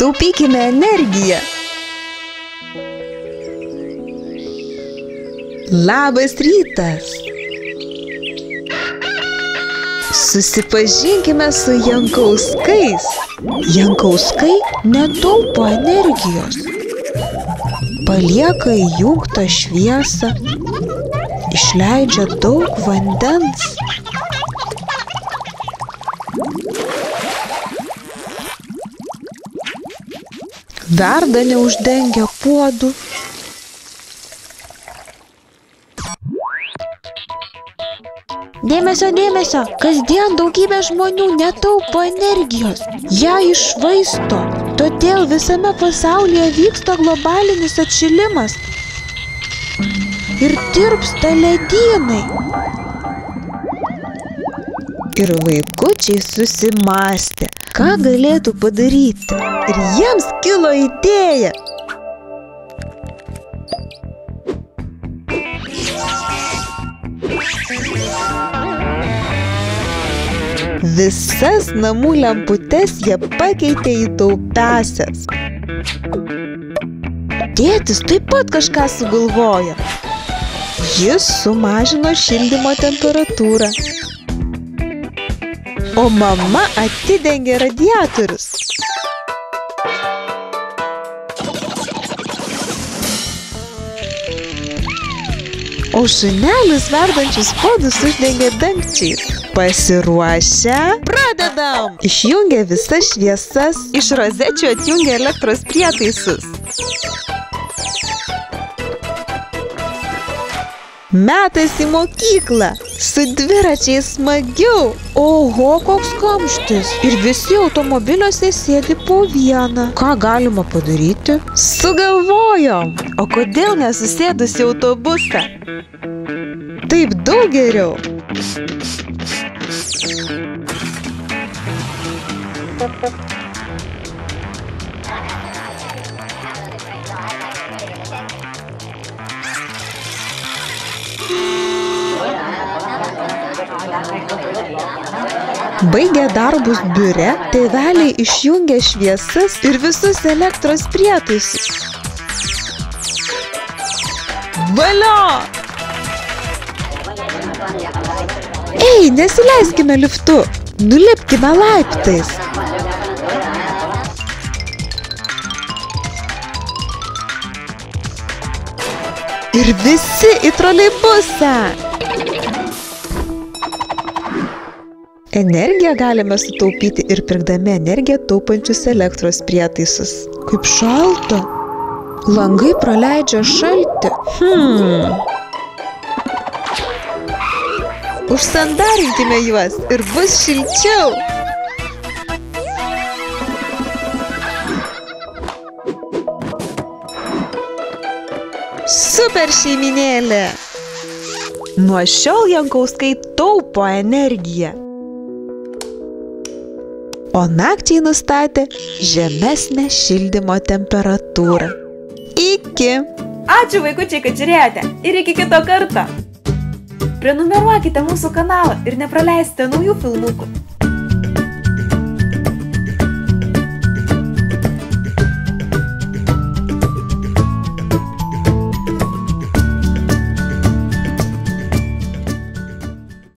Taupykime energiją. Labas rytas. Susipažinkime su Jankauskais. Jankauskai netaupo energijos. Palieka įjungtą šviesą. Išleidžia daug vandens. Verda neuždengia puodų. Dėmesio, dėmesio! Kasdien daugybė žmonių netaupo energijos. Ją iššvaisto. Todėl visame pasaulyje vyksta globalinis atšilimas. Ir tirpsta ledynai. Ir vaikučiai susimąstė, ką galėtų padaryti. Ir jiems kilo idėja. Visas namų lemputes jie pakeitė į taupiąsias. Tėtis taip pat kažką sugalvojo. Jis sumažino šildymo temperatūrą. O mama atidengė radiatorius. O šunelis verdančius puodus uždengė dangčiais. Pasiruošę? Pradedam! Išjungė visas šviesas. Iš rozečių atjungė elektros prietaisus. Metas į mokyklą. Su dviračiais smagiau. Oho, koks kamštis. Ir visi automobiliuose sėdi po vieną. Ką galima padaryti? Sugalvojom. O kodėl nesusėdus į autobusą? Taip daug geriau. Baigę darbus biure, tėveliai išjungė šviesas ir visus elektros prietaisus. Valio! Ei, nesileiskime liftu, nulipkime laiptais. Ir visi į troleibusą. Energiją galime sutaupyti ir pirkdami energiją taupančius elektros prietaisus. Kaip šalta. Langai praleidžia šaltį. Užsandarinkime juos ir bus šilčiau. Super šeiminėlė! Nuo šiol Jankauskai taupo energiją. O nakčiai nustatė žemesnę šildymo temperatūrą. Iki! Ačiū vaikučiai, kad žiūrėjote ir iki kito karto! Prenumeruokite mūsų kanalą ir nepraleisite naujų filmukų.